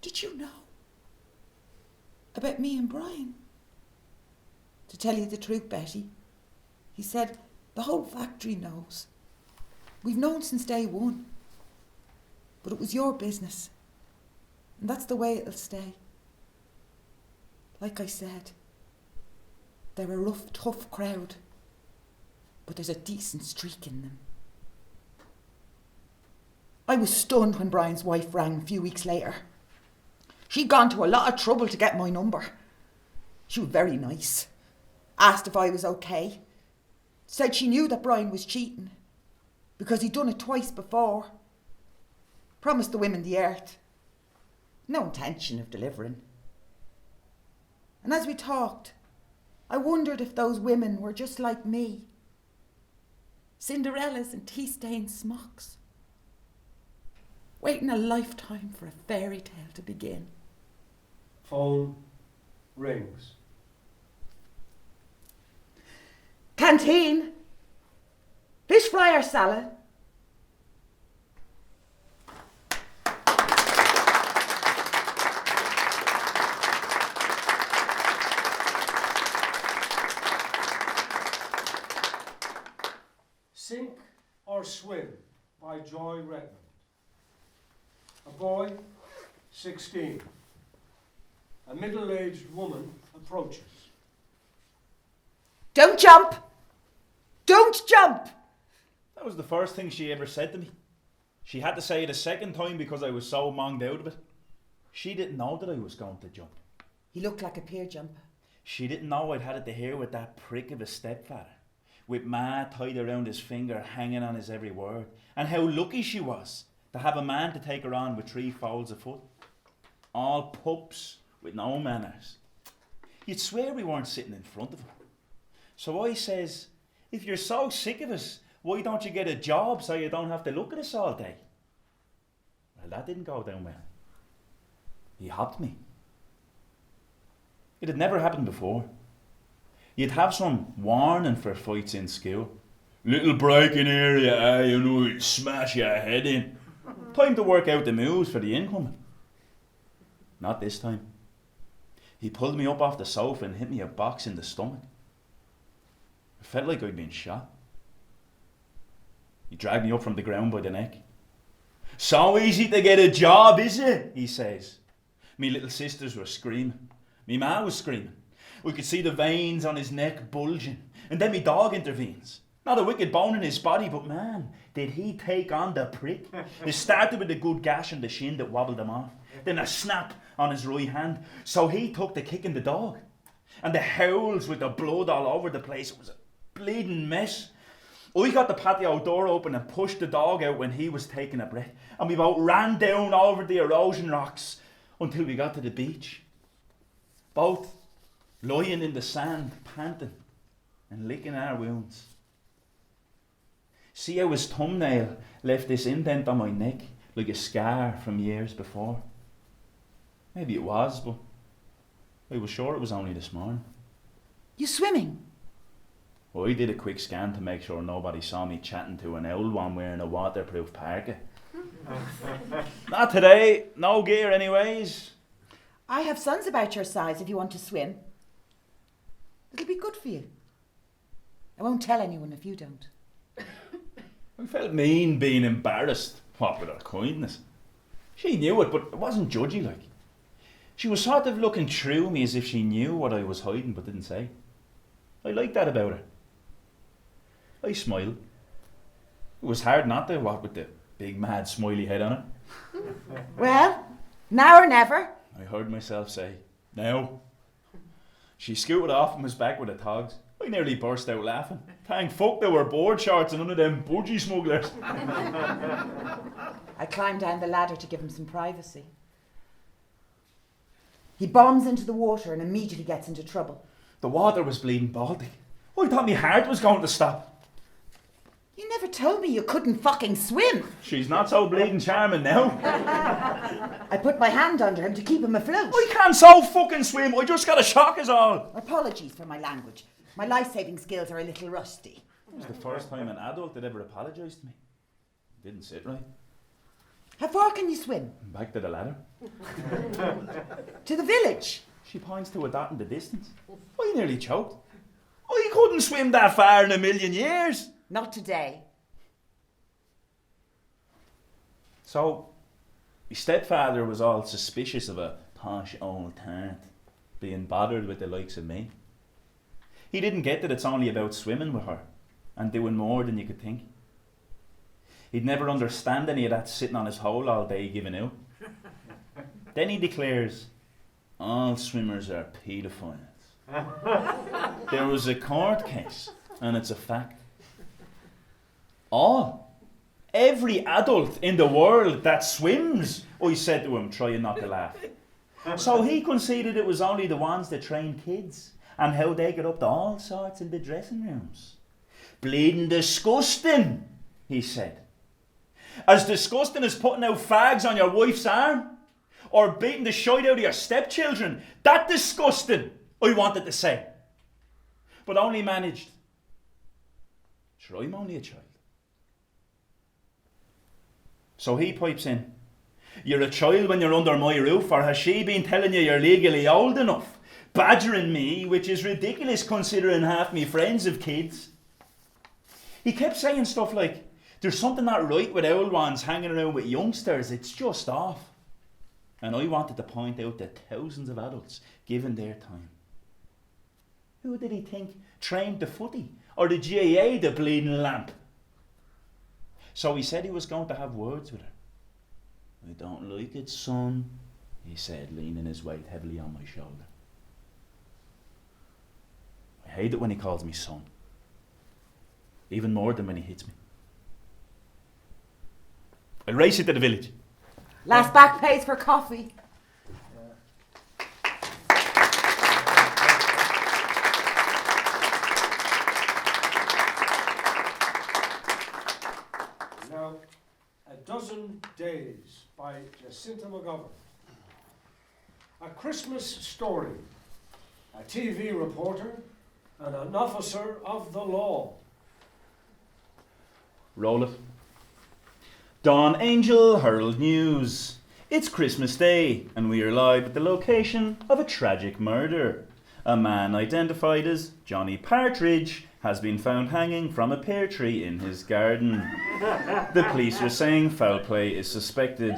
Did you know about me and Brian?" "To tell you the truth, Betty," he said, "the whole factory knows. We've known since day one. But it was your business. And that's the way it'll stay. Like I said, they're a rough, tough crowd. But there's a decent streak in them." I was stunned when Brian's wife rang a few weeks later. She'd gone to a lot of trouble to get my number. She was very nice. Asked if I was okay. Said she knew that Brian was cheating because he'd done it twice before. Promised the women the earth. No intention of delivering. And as we talked, I wondered if those women were just like me. Cinderellas in tea-stained smocks. Waiting a lifetime for a fairy tale to begin. Phone rings. "Canteen? Fish fry or salad?" Sink or Swim by Joy Redmond. A boy, 16. A middle-aged woman approaches. "Don't jump! Don't jump!" That was the first thing she ever said to me. She had to say it a second time because I was so monged out of it. She didn't know that I was going to jump. He looked like a peer jumper. She didn't know I'd had it to hear with that prick of a stepfather, with Ma tied around his finger, hanging on his every word, and how lucky she was to have a man to take her on with 3 folds of foot. All pups with no manners. You'd swear we weren't sitting in front of him. So I says, if you're so sick of us, why don't you get a job so you don't have to look at us all day? Well, that didn't go down well. He hopped me. It had never happened before. You'd have some warning for fights in school. Little breaking area, you know, you'd smash your head in. Time to work out the moves for the incoming. Not this time. He pulled me up off the sofa and hit me a box in the stomach. I felt like I'd been shot. He dragged me up from the ground by the neck. So easy to get a job, is it? He says. Me little sisters were screaming. Me ma was screaming. We could see the veins on his neck bulging. And then me dog intervenes. Not a wicked bone in his body, but man, did he take on the prick. It started with a good gash on the shin that wobbled him off. Then a snap on his right hand. So he took the kick in the dog. And the howls with the blood all over the place. It was a bleeding mess. I got the patio door open and pushed the dog out when he was taking a breath. And we both ran down over the erosion rocks until we got to the beach. Both lying in the sand, panting and licking our wounds. See how his thumbnail left this indent on my neck like a scar from years before. Maybe it was, but I was sure it was only this morning. You swimming? I did a quick scan to make sure nobody saw me chatting to an old one wearing a waterproof parka. Not today, no gear anyways. I have sons about your size if you want to swim. It'll be good for you. I won't tell anyone if you don't. I felt mean being embarrassed, what with her kindness. She knew it, but it wasn't judgy like. She was sort of looking through me as if she knew what I was hiding but didn't say. I liked that about her. I smiled. It was hard not to, what with the big mad smiley head on her. Well, now or never. I heard myself say, now. She scooted off and was back with the togs. I nearly burst out laughing. Thank fuck there were board shorts and none of them budgie smugglers. I climbed down the ladder to give him some privacy. He bombs into the water and immediately gets into trouble. The water was bleeding Baltic. I thought my heart was going to stop. You never told me you couldn't fucking swim. She's not so bleeding charming now. I put my hand under him to keep him afloat. I can't so fucking swim. I just got a shock is all. Apologies for my language. My life-saving skills are a little rusty. It was the first time an adult had ever apologised to me. It didn't sit right. How far can you swim? Back to the ladder. To the village. She points to a dot in the distance. I nearly choked. I couldn't swim that far in a million years. Not today. So, my stepfather was all suspicious of a posh old tart being bothered with the likes of me. He didn't get that it's only about swimming with her and doing more than you could think. He'd never understand any of that sitting on his hole all day giving out. Then he declares, all swimmers are paedophiles. There was a court case, and it's a fact. All. Every adult in the world that swims, I said to him, trying not to laugh. So he conceded it was only the ones that train kids, and how they get up to all sorts in the dressing rooms. Bleeding disgusting, he said. As disgusting as putting out fags on your wife's arm, or beating the shite out of your stepchildren. That disgusting, I wanted to say. But only managed. Sure, I'm only a child. So he pipes in. You're a child when you're under my roof, or has she been telling you you're legally old enough? Badgering me, which is ridiculous considering half me friends have kids. He kept saying stuff like, there's something not right with old ones hanging around with youngsters, it's just off. And I wanted to point out that thousands of adults given their time. Who did he think trained the footy? Or the GAA, the bleeding lamp? So he said he was going to have words with her. I don't like it, son, he said, leaning his weight heavily on my shoulder. I hate it when he calls me son. Even more than when he hits me. I'll race you to the village. Last back pays for coffee. Now, A Dozen Days by Jacinta McGovern. A Christmas story. A TV reporter and an officer of the law. Roll it. Dawn Angel Herald News. It's Christmas Day, and we are live at the location of a tragic murder. A man identified as Johnny Partridge has been found hanging from a pear tree in his garden. The police are saying foul play is suspected.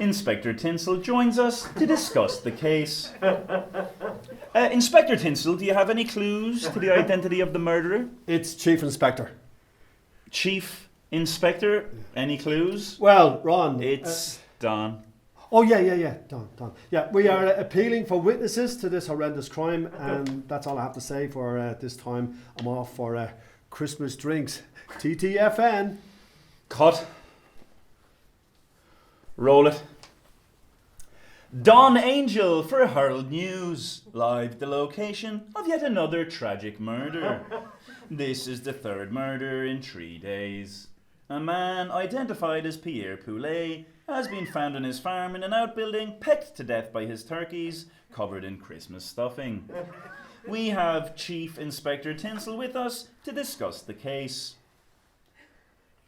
Inspector Tinsel joins us to discuss the case. Inspector Tinsel, do you have any clues to the identity of the murderer? It's Chief Inspector. Chief Inspector, any clues? Well, Ron. It's Don. Oh, yeah. Don. Yeah, we are appealing for witnesses to this horrendous crime, and that's all I have to say for this time. I'm off for Christmas drinks. TTFN. Cut. Roll it. Dawn Angel for Herald News. Live at the location of yet another tragic murder. This is the third murder in 3 days. A man identified as Pierre Poulet has been found on his farm in an outbuilding, pecked to death by his turkeys, covered in Christmas stuffing. We have Chief Inspector Tinsel with us to discuss the case.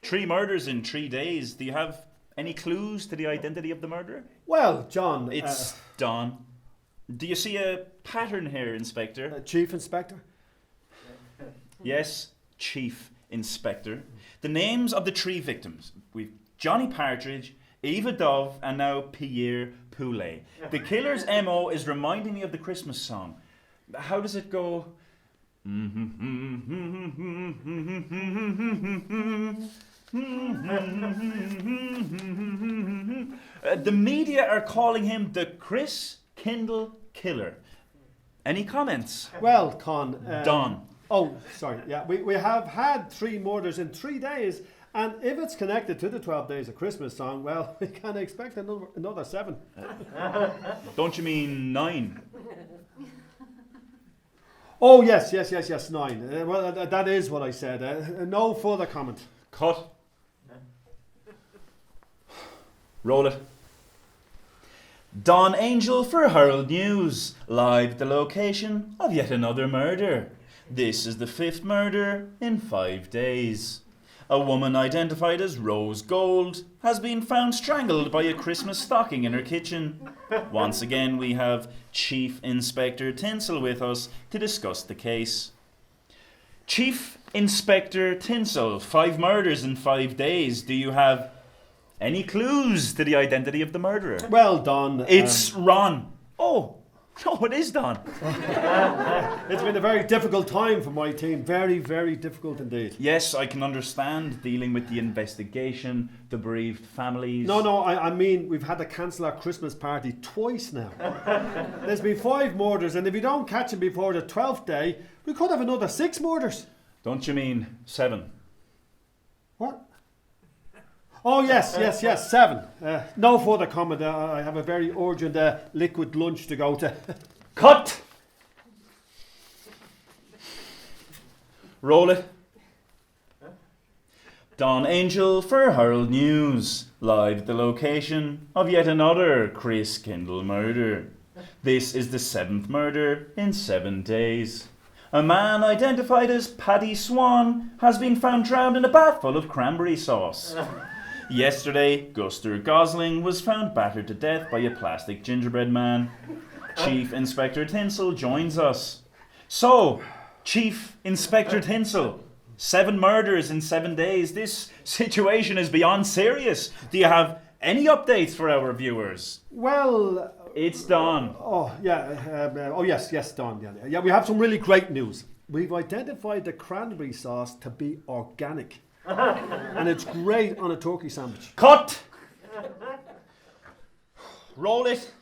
3 murders in 3 days. Do you have any clues to the identity of the murderer? Well, John. It's Don. Do you see a pattern here, Inspector? Chief Inspector? Yes, Chief Inspector. The names of the 3 victims. We've Johnny Partridge, Eva Dove, and now Pierre Poulet. The killer's MO is reminding me of the Christmas song. How does it go? The media are calling him the Chris Kindle Killer. Any comments? Well, Con. Don. Oh, sorry. Yeah, we have had 3 murders in 3 days, and if it's connected to the 12 Days of Christmas song, well, we can expect another 7. Don't you mean 9? Oh, yes, 9. Well, that is what I said. No further comment. Cut. Roll it. Dawn Angel for Herald News. Live at the location of yet another murder. This is the 5th murder in 5 days. A woman identified as Rose Gold has been found strangled by a Christmas stocking in her kitchen. Once again, we have Chief Inspector Tinsel with us to discuss the case. Chief Inspector Tinsel, 5 murders in 5 days. Do you have any clues to the identity of the murderer? Well, Don. It's Ron. Oh, no, it is Don. It's been a very difficult time for my team. Very, very difficult indeed. Yes, I can understand dealing with the investigation, the bereaved families. No, I mean, we've had to cancel our Christmas party twice now. There's been 5 murders, and if we don't catch him before the 12th day, we could have another 6 murders. Don't you mean 7? What? Oh, yes, 7. No further comment. I have a very urgent liquid lunch to go to. Cut! Roll it. Dawn Angel for Herald News. Live at the location of yet another Chris Kindle murder. This is the 7th murder in 7 days. A man identified as Paddy Swan has been found drowned in a bath full of cranberry sauce. Yesterday, Guster Gosling was found battered to death by a plastic gingerbread man. Chief Inspector Tinsel joins us. So, Chief Inspector Tinsel, 7 murders in 7 days. This situation is beyond serious. Do you have any updates for our viewers? Well... It's Don. Oh, yeah. Yes, Don. Yeah, we have some really great news. We've identified the cranberry sauce to be organic. And it's great on a turkey sandwich. Cut! Roll it.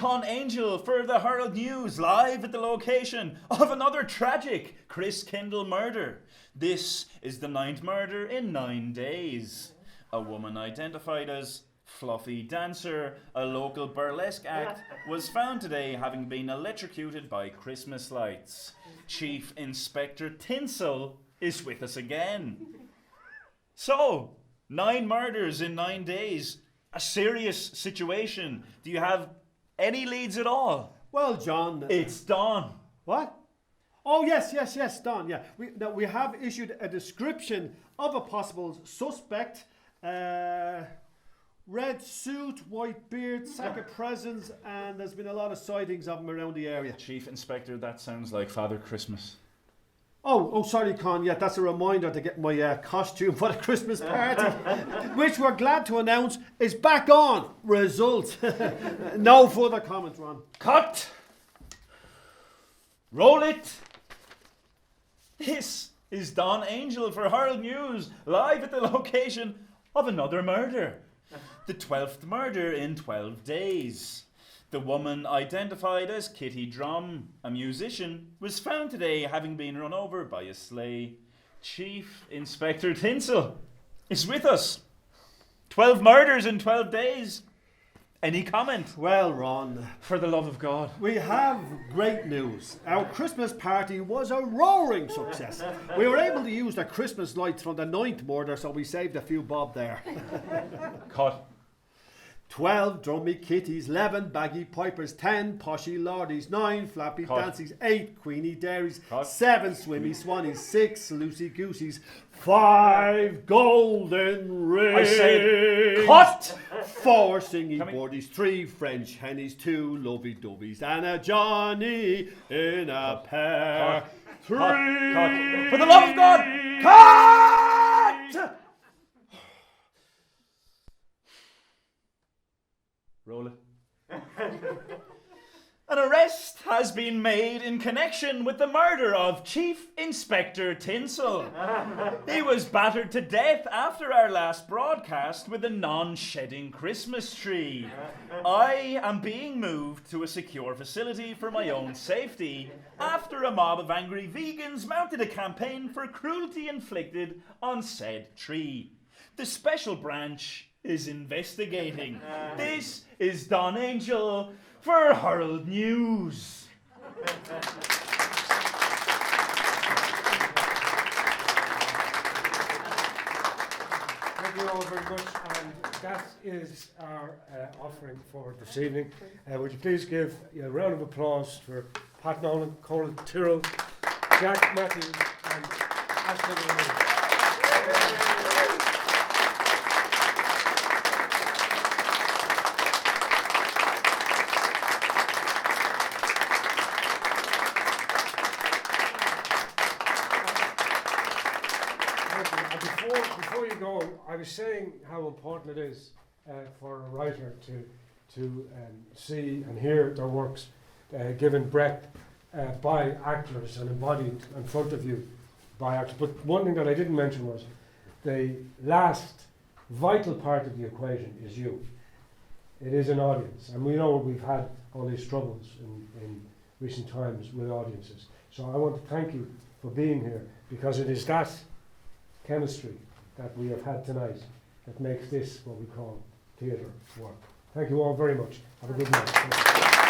Don Angel for the Herald News, live at the location of another tragic Chris Kindle murder. This is the 9th murder in 9 days. A woman identified as Fluffy Dancer, a local burlesque act, was found today having been electrocuted by Christmas lights. Chief Inspector Tinsel is with us again. So, 9 murders in 9 days. A serious situation. Do you have any leads at all? Well, John... It's Don. What? Oh, yes, Don, yeah. We have issued a description of a possible suspect. Red suit, white beard, sack of presents, and there's been a lot of sightings of him around the area. Chief Inspector, that sounds like Father Christmas. Oh, sorry, Con. Yeah, that's a reminder to get my costume for the Christmas party, which we're glad to announce is back on. Result. No further comments, Ron. Cut! Roll it! This is Don Angel for Herald News, live at the location of another murder. The 12th murder in 12 days. The woman identified as Kitty Drum, a musician, was found today having been run over by a sleigh. Chief Inspector Tinsel is with us. 12 murders in 12 days. Any comment? Well, Ron, For the love of God. we have great news. Our Christmas party was a roaring success. We were able to use the Christmas lights from the 9th murder, so we saved a few bob there. Cut. 12 drummy kitties, 11 baggy pipers, 10 poshy lordies, 9 flappy Cut. dancies, 8 queenie dairies, Cut. 7 swimmy swannies, 6 loosey goosies, 5 golden rings. I said cut! 4 singy Can we- boardies, 3 French hennies, 2 lovey doveys, and a Johnny in a pair. Cut. 3 Cut. For the love of God! Cut! Roll it. An arrest has been made in connection with the murder of Chief Inspector Tinsel. He was battered to death after our last broadcast with a non-shedding Christmas tree. I am being moved to a secure facility for my own safety after a mob of angry vegans mounted a campaign for cruelty inflicted on said tree. The special branch is investigating. This is Don Angel for Herald News. Thank you all very much, and that is our offering for this evening. Would you please give a round of applause for Pat Nolan, Colin Tyrrell, Jack Matthews, and Ashley. Before you go, I was saying how important it is for a writer to see and hear their works given breadth by actors and embodied in front of you by actors. But one thing that I didn't mention was the last vital part of the equation is you. It is an audience, and we know we've had all these troubles in recent times with audiences. So I want to thank you for being here, because it is that chemistry that we have had tonight that makes this what we call theatre work. Thank you all very much. Have a good night.